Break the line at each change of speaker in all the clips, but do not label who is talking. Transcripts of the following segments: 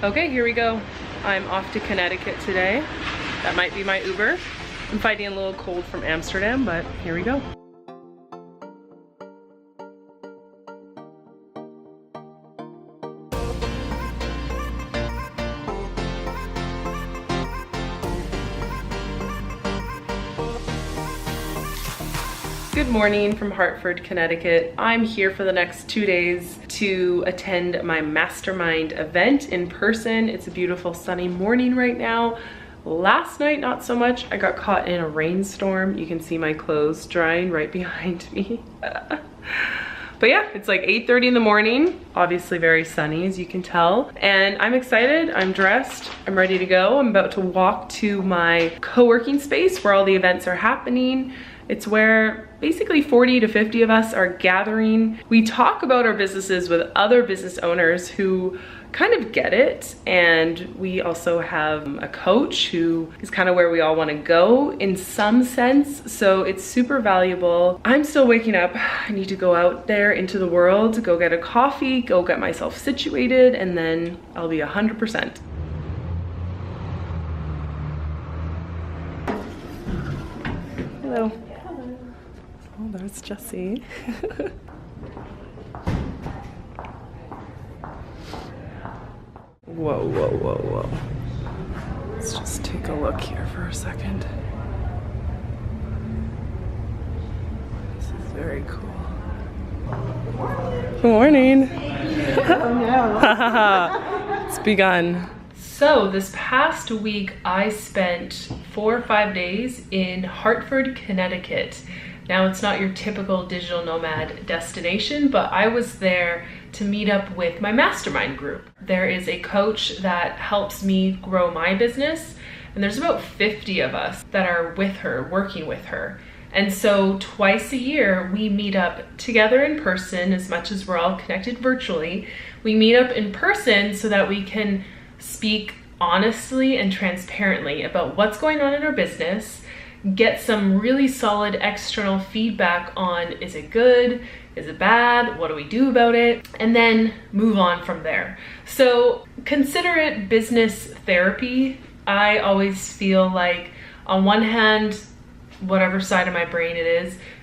Okay, here we go. I'm off to Connecticut today. That might be my Uber. I'm fighting a little cold from Amsterdam, but here we go. Good morning from Hartford, Connecticut. I'm here for the next 2 days to attend my Mastermind event in person. It's a beautiful sunny morning right now. Last night, not so much. I got caught in a rainstorm. You can see my clothes drying right behind me. But yeah, it's like 8:30 in the morning. Obviously very sunny, as you can tell. And I'm excited, I'm dressed, I'm ready to go. I'm about to walk to my co-working space where all the events are happening. It's where basically 40 to 50 of us are gathering. We talk about our businesses with other business owners who kind of get it. And we also have a coach who is kind of where we all want to go in some sense. So it's super valuable. I'm still waking up. I need to go out there into the world, go get a coffee, go get myself situated, and then I'll be 100%. Hello. Oh, there's Jessie. Whoa, whoa, whoa, whoa. Let's just take a look here for a second. This is very cool. Good morning. It's begun. So this past week, I spent 4 or 5 days in Hartford, Connecticut. Now, it's not your typical digital nomad destination, but I was there to meet up with my mastermind group. There is a coach that helps me grow my business, and there's about 50 of us that are with her, working with her. And so twice a year, we meet up together in person. As much as we're all connected virtually, we meet up in person so that we can speak honestly and transparently about what's going on in our business, get some really solid external feedback on, is it good, is it bad, what do we do about it, and then move on from there. So consider it business therapy. I always feel like on one hand, whatever side of my brain it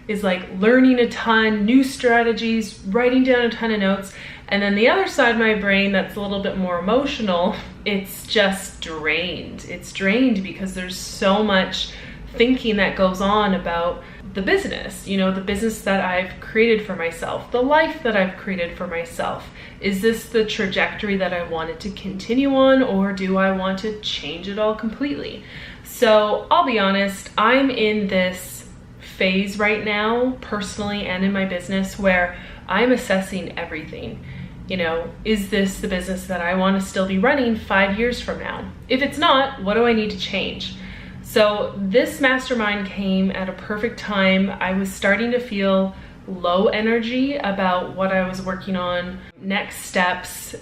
is like learning a ton, new strategies, writing down a ton of notes. And then the other side of my brain that's a little bit more emotional, it's just drained. It's drained because there's so much thinking that goes on about the business, you know, the business that I've created for myself, the life that I've created for myself. Is this the trajectory that I wanted to continue on, or do I want to change it all completely? So I'll be honest, I'm in this phase right now, personally and in my business, where I'm assessing everything. You know, is this the business that I want to still be running 5 years from now? If it's not, what do I need to change? So this mastermind came at a perfect time. I was starting to feel low energy about what I was working on, next steps.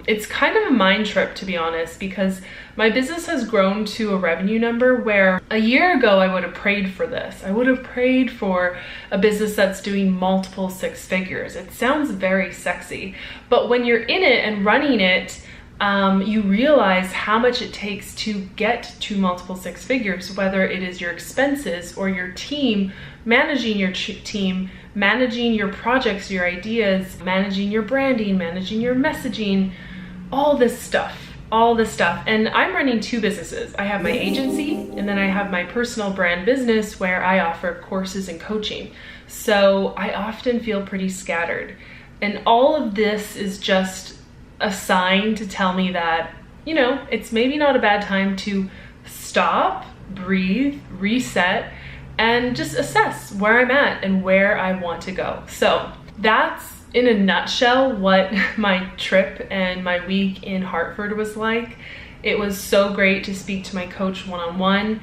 It's kind of a mind trip, to be honest, because my business has grown to a revenue number where a year ago I would have prayed for this. I would have prayed for a business that's doing multiple 6 figures. It sounds very sexy, but when you're in it and running it, you realize how much it takes to get to multiple 6 figures, whether it is your expenses or your team, managing your team, managing your projects, your ideas, managing your branding, managing your messaging, all this stuff. And I'm running 2 businesses. I have my agency, and then I have my personal brand business where I offer courses and coaching. So I often feel pretty scattered. And all of this is just a sign to tell me that, you know, it's maybe not a bad time to stop, breathe, reset, and just assess where I'm at and where I want to go. So that's in a nutshell what my trip and my week in Hartford was like. It was so great to speak to my coach one-on-one.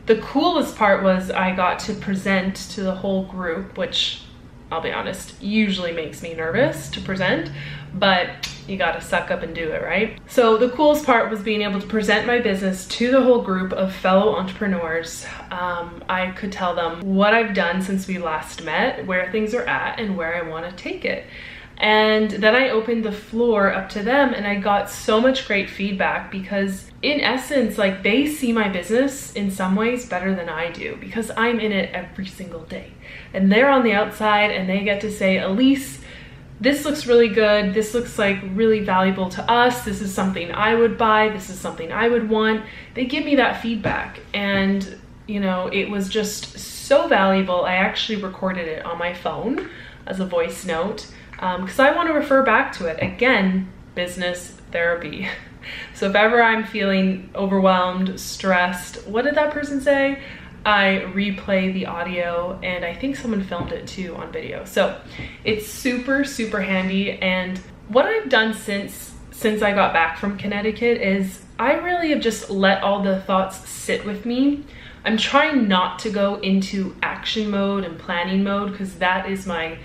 The coolest part was I got to present to the whole group, which I'll be honest, usually makes me nervous to present, but you gotta suck up and do it, right? So the coolest part was being able to present my business to the whole group of fellow entrepreneurs. I could tell them what I've done since we last met, where things are at, and where I wanna take it. And then I opened the floor up to them, and I got so much great feedback because in essence, like, they see my business in some ways better than I do because I'm in it every single day. And they're on the outside and they get to say, Elise, this looks really good. This looks like really valuable to us. This is something I would buy. This is something I would want. They give me that feedback, and you know, it was just so valuable. I actually recorded it on my phone as a voice note because I want to refer back to it. Again, business therapy. So if ever I'm feeling overwhelmed, stressed, what did that person say? I replay the audio, and I think someone filmed it too on video. So it's super, super handy. And what I've done since I got back from Connecticut is I really have just let all the thoughts sit with me. I'm trying not to go into action mode and planning mode because that is my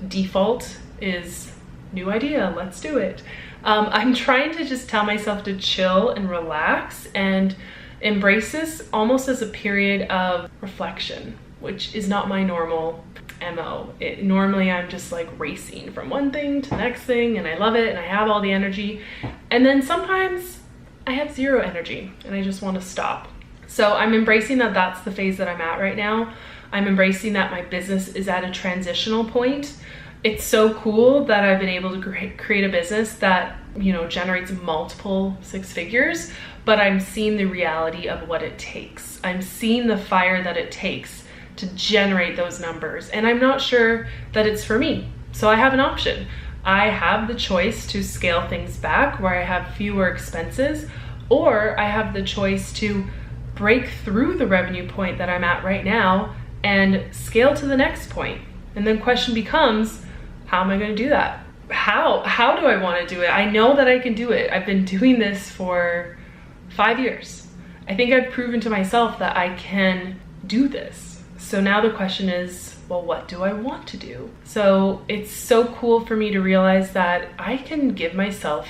default, is new idea, let's do it. I'm trying to just tell myself to chill and relax and embrace this almost as a period of reflection, which is not my normal MO. Normally I'm just like racing from one thing to the next thing, and I love it and I have all the energy. And then sometimes I have zero energy and I just want to stop. So I'm embracing that that's the phase that I'm at right now. I'm embracing that my business is at a transitional point. It's so cool that I've been able to create a business that, you know, generates multiple six figures, but I'm seeing the reality of what it takes. I'm seeing the fire that it takes to generate those numbers, and I'm not sure that it's for me. So I have an option. I have the choice to scale things back where I have fewer expenses, or I have the choice to break through the revenue point that I'm at right now and scale to the next point. And then question becomes, how am I going to do that? How do I want to do it? I know that I can do it. I've been doing this for 5 years. I think I've proven to myself that I can do this. So now the question is, well, what do I want to do? So it's so cool for me to realize that I can give myself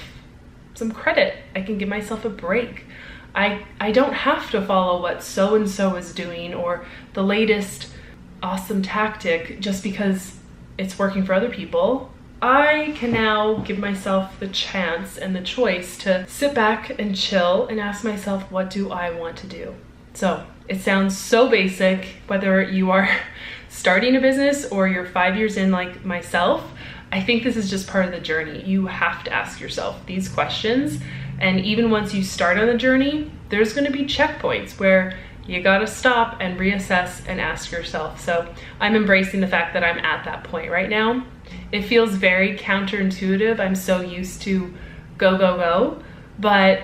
some credit. I can give myself a break. I don't have to follow what so-and-so is doing or the latest awesome tactic just because it's working for other people. I can now give myself the chance and the choice to sit back and chill and ask myself, what do I want to do? So it sounds so basic, whether you are starting a business or you're 5 years in like myself. I think this is just part of the journey. You have to ask yourself these questions. And even once you start on the journey, there's going to be checkpoints where you got to stop and reassess and ask yourself. So I'm embracing the fact that I'm at that point right now. It feels very counterintuitive. I'm so used to go, go, go. But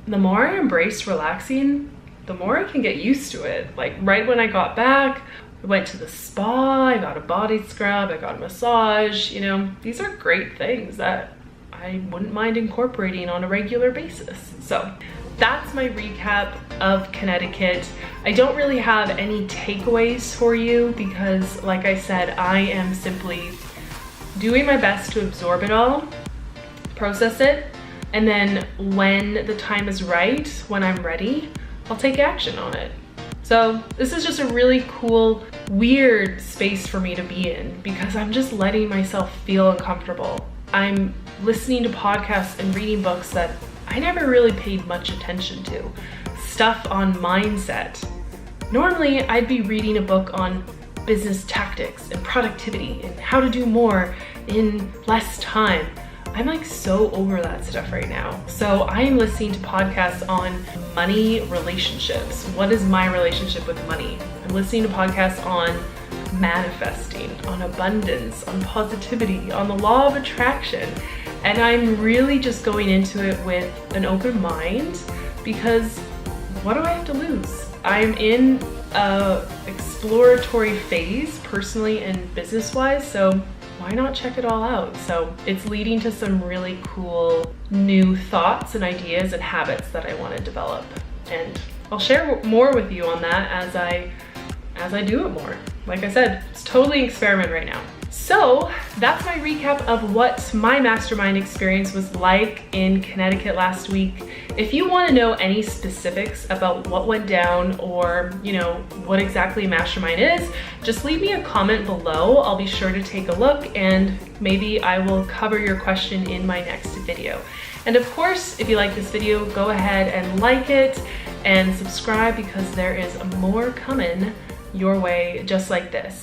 the more I embrace relaxing, the more I can get used to it. Like right when I got back, I went to the spa, I got a body scrub, I got a massage. You know, these are great things that I wouldn't mind incorporating on a regular basis. So that's my recap of Connecticut. I don't really have any takeaways for you because, like I said, I am simply doing my best to absorb it all, process it, and then when the time is right, when I'm ready, I'll take action on it. So this is just a really cool, weird space for me to be in because I'm just letting myself feel uncomfortable. I'm listening to podcasts and reading books that I never really paid much attention to. Stuff on mindset. Normally, I'd be reading a book on business tactics and productivity and how to do more in less time. I'm like so over that stuff right now. So I am listening to podcasts on money relationships. What is my relationship with money? I'm listening to podcasts on manifesting, on abundance, on positivity, on the law of attraction. And I'm really just going into it with an open mind because what do I have to lose? I'm in a exploratory phase personally and business-wise, so why not check it all out? So it's leading to some really cool new thoughts and ideas and habits that I want to develop. And I'll share more with you on that as I do it more. Like I said, it's totally an experiment right now. So that's my recap of what my mastermind experience was like in Connecticut last week. If you want to know any specifics about what went down or, you know, what exactly mastermind is, just leave me a comment below. I'll be sure to take a look and maybe I will cover your question in my next video. And of course, if you like this video, go ahead and like it and subscribe because there is more coming your way just like this.